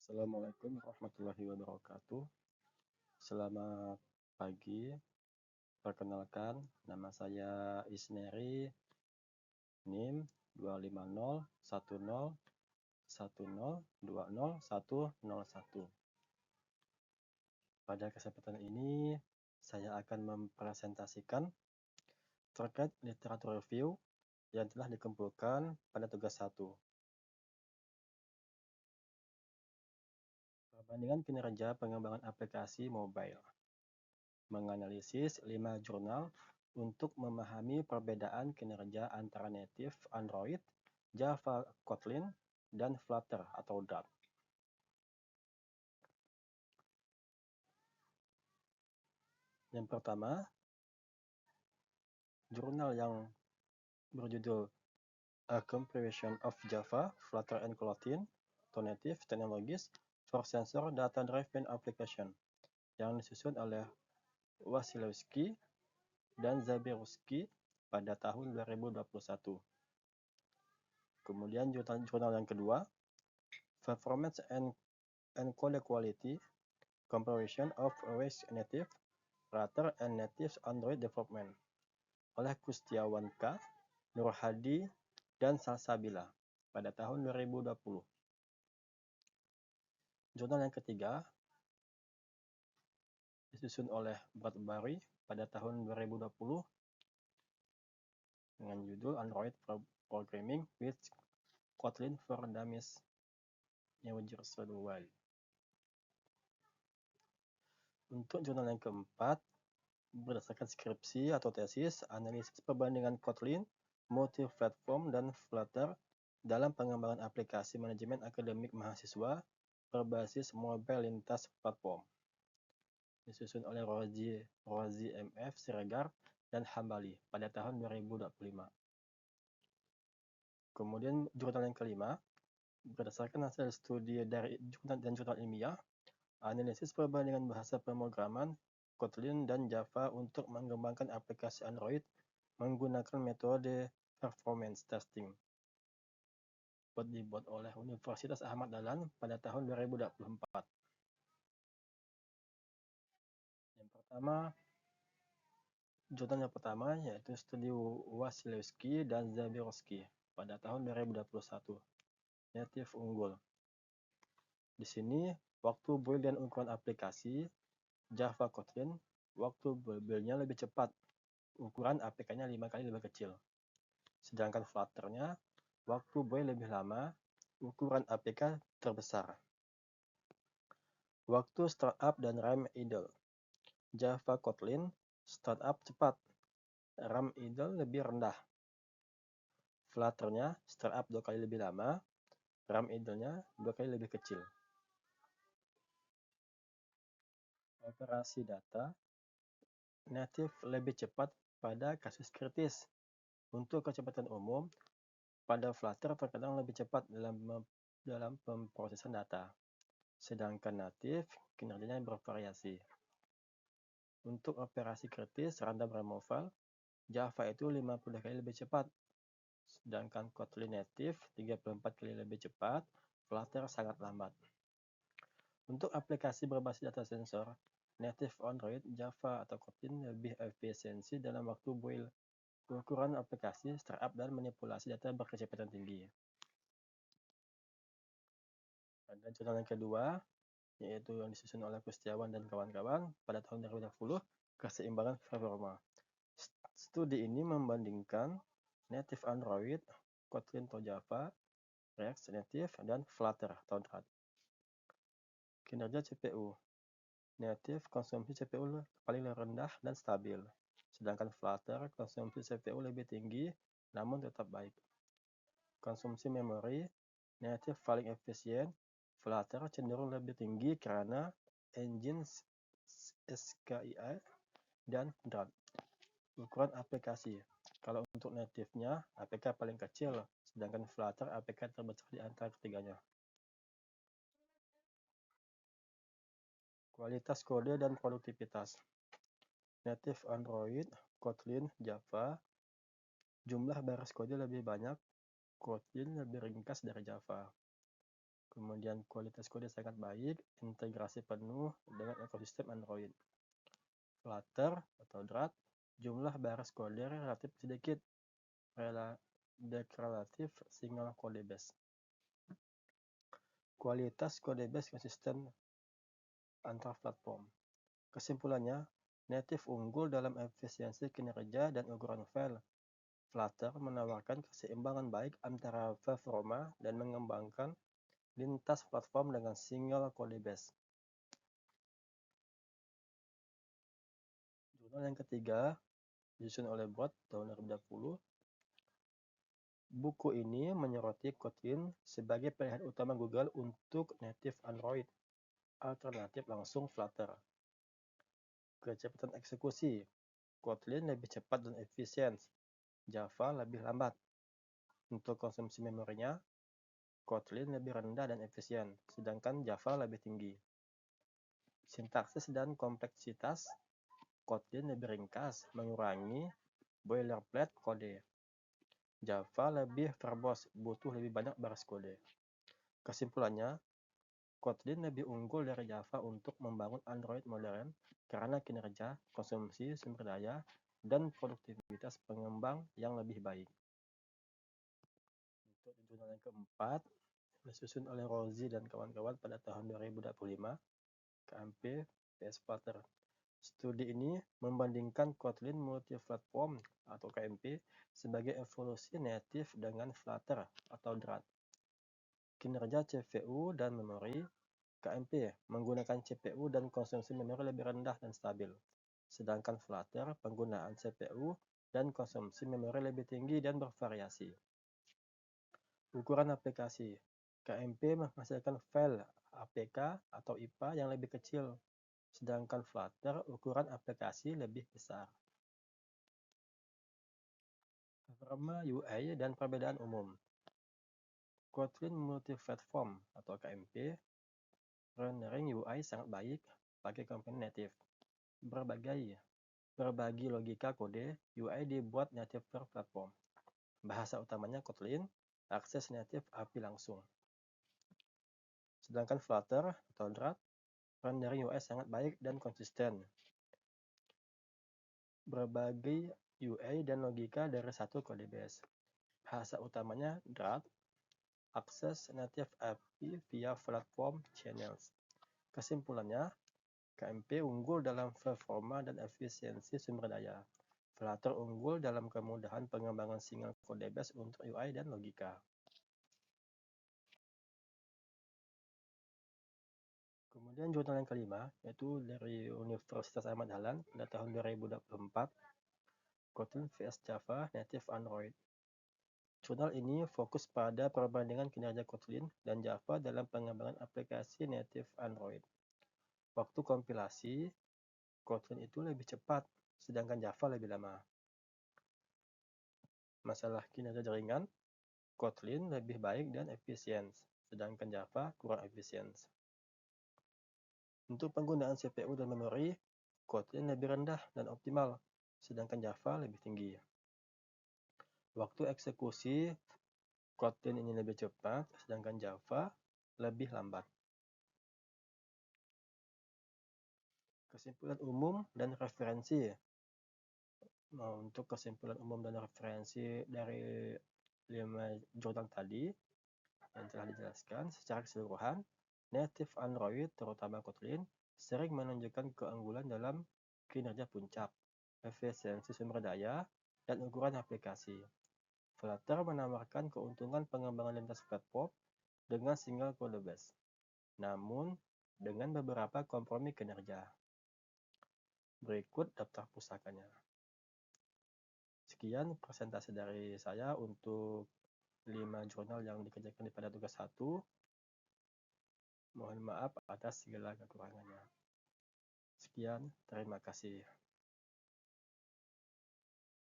Assalamualaikum warahmatullahi wabarakatuh. Selamat pagi. Perkenalkan, nama saya Isneri, NIM 25010102001. Pada kesempatan ini, saya akan mempresentasikan terkait literatur review yang telah dikumpulkan pada tugas 1. Perbandingan kinerja pengembangan aplikasi mobile. Menganalisis 5 jurnal untuk memahami perbedaan kinerja antara native Android, Java Kotlin, dan Flutter atau Dart. Yang pertama, jurnal yang berjudul A Comparison of Java, Flutter, and Kotlin to Native Technologies for Sensor Data Driven Application yang disusun oleh Wasilewski dan Zabierowski pada tahun 2021. Kemudian jurnal yang kedua, Performance and Code Quality Comparison of REST Native, Flutter, and Native Android Development oleh Kustiawan K, Nur Hadi, dan Salsabila pada tahun 2020. Jurnal yang ketiga disusun oleh Bradbury pada tahun 2020 dengan judul Android Programming with Kotlin for Dummies New Users Worldwide. Untuk jurnal yang keempat, berdasarkan skripsi atau tesis, analisis perbandingan Kotlin, multi-platform, dan Flutter dalam pengembangan aplikasi manajemen akademik mahasiswa berbasis mobile lintas platform. Disusun oleh Rozi MF Siregar dan Hambali pada tahun 2025. Kemudian jurnal yang kelima, berdasarkan hasil studi dari jurnal ilmiah, analisis perbandingan bahasa pemrograman Kotlin dan Java untuk mengembangkan aplikasi Android menggunakan metode performance testing. Dibuat oleh Universitas Ahmad Dahlan pada tahun 2024. Jurnal yang pertama yaitu studi Wasilewski dan Zabierowski pada tahun 2021. Native unggul. Di sini waktu build dan ukuran aplikasi Java Kotlin, waktu build-nya lebih cepat, ukuran APK-nya 5 kali lebih kecil. Sedangkan Flutter-nya, waktu build lebih lama, ukuran APK terbesar. Waktu startup dan RAM idle. Java Kotlin, startup cepat, RAM idle lebih rendah. Flutter-nya, startup 2 kali lebih lama, RAM idle-nya 2 kali lebih kecil. Operasi data, native lebih cepat pada kasus kritis. Untuk kecepatan umum, pada Flutter terkadang lebih cepat dalam pemrosesan data. Sedangkan native kinerjanya bervariasi. Untuk operasi kritis random removal, Java itu 50 kali lebih cepat. Sedangkan Kotlin native 34 kali lebih cepat, Flutter sangat lambat. Untuk aplikasi berbasis data sensor, native Android, Java, atau Kotlin lebih efisiensi dalam waktu build, ukuran aplikasi, startup, dan manipulasi data berkecepatan tinggi. Pada jurnal yang kedua, yaitu yang disusun oleh Kustiawan dan kawan-kawan pada tahun 2020, keseimbangan performa. Studi ini membandingkan native Android, Kotlin atau Java, React Native, dan Flutter atau Dart. Kinerja CPU. Native konsumsi CPU paling rendah dan stabil, sedangkan Flutter konsumsi CPU lebih tinggi namun tetap baik. Konsumsi memori, native paling efisien, Flutter cenderung lebih tinggi karena engine SKIA dan Dart. Ukuran aplikasi. Kalau untuk native-nya, APK paling kecil, sedangkan Flutter APK terbesar di antara ketiganya. Kualitas kode dan produktivitas. Native Android, Kotlin, Java, jumlah baris kode lebih banyak, Kotlin lebih ringkas dari Java. Kemudian kualitas kode sangat baik, integrasi penuh dengan ekosistem Android. Flutter atau Dart, jumlah baris kode relatif sedikit, relatif single kode base. Kualitas kode base konsisten antar platform. Kesimpulannya, native unggul dalam efisiensi kinerja dan ukuran file. Flutter menawarkan keseimbangan baik antara performa dan mengembangkan lintas platform dengan single code base. Jurnal yang ketiga disusun oleh Brod tahun 2020. Buku ini menyoroti Kotlin sebagai pilihan utama Google untuk native Android, alternatif langsung Flutter. Kecepatan eksekusi, Kotlin lebih cepat dan efisien, Java lebih lambat. Untuk konsumsi memorinya, Kotlin lebih rendah dan efisien, sedangkan Java lebih tinggi. Sintaksis dan kompleksitas, Kotlin lebih ringkas, mengurangi boilerplate kode. Java lebih verbose, butuh lebih banyak baris kode. Kesimpulannya, Kotlin lebih unggul dari Java untuk membangun Android modern karena kinerja, konsumsi sumber daya, dan produktivitas pengembang yang lebih baik. Untuk jurnal yang keempat, disusun oleh Rosie dan kawan-kawan pada tahun 2025, KMP PS Flutter. Studi ini membandingkan Kotlin multiplatform atau KMP sebagai evolusi native dengan Flutter atau Dart. Kinerja CPU dan memori, KMP menggunakan CPU dan konsumsi memori lebih rendah dan stabil. Sedangkan Flutter penggunaan CPU dan konsumsi memori lebih tinggi dan bervariasi. Ukuran aplikasi, KMP menghasilkan file APK atau IPA yang lebih kecil, sedangkan Flutter ukuran aplikasi lebih besar. Performa UI dan perbedaan umum. Kotlin Multiplatform atau KMP, rendering UI sangat baik pakai komponen native. Berbagi logika kode, UI dibuat native per platform. Bahasa utamanya Kotlin, akses native API langsung. Sedangkan Flutter atau Dart, rendering UI sangat baik dan konsisten. Berbagi UI dan logika dari satu kode base. Bahasa utamanya Dart, akses native API via platform channels. Kesimpulannya, KMP unggul dalam performa dan efisiensi sumber daya. Flutter unggul dalam kemudahan pengembangan single code base untuk UI dan logika. Kemudian jurnal yang kelima, yaitu dari Universitas Ahmad Dahlan pada tahun 2024, Kotlin vs Java Native Android. Jurnal ini fokus pada perbandingan kinerja Kotlin dan Java dalam pengembangan aplikasi native Android. Waktu kompilasi, Kotlin itu lebih cepat, sedangkan Java lebih lama. Masalah kinerja jaringan, Kotlin lebih baik dan efisien, sedangkan Java kurang efisien. Untuk penggunaan CPU dan memori, Kotlin lebih rendah dan optimal, sedangkan Java lebih tinggi. Waktu eksekusi, Kotlin ini lebih cepat, sedangkan Java lebih lambat. Kesimpulan umum dan referensi. Nah, untuk kesimpulan umum dan referensi dari 5 jurnal tadi yang telah dijelaskan secara keseluruhan, native Android, terutama Kotlin, sering menunjukkan keunggulan dalam kinerja puncak, efisiensi sumber daya, dan ukuran aplikasi. Flutter menawarkan keuntungan pengembangan lintas platform dengan single code base, namun dengan beberapa kompromi kinerja. Berikut daftar pusakanya. Sekian presentasi dari saya untuk 5 jurnal yang dikerjakan pada tugas 1. Mohon maaf atas segala kekurangannya. Sekian, terima kasih.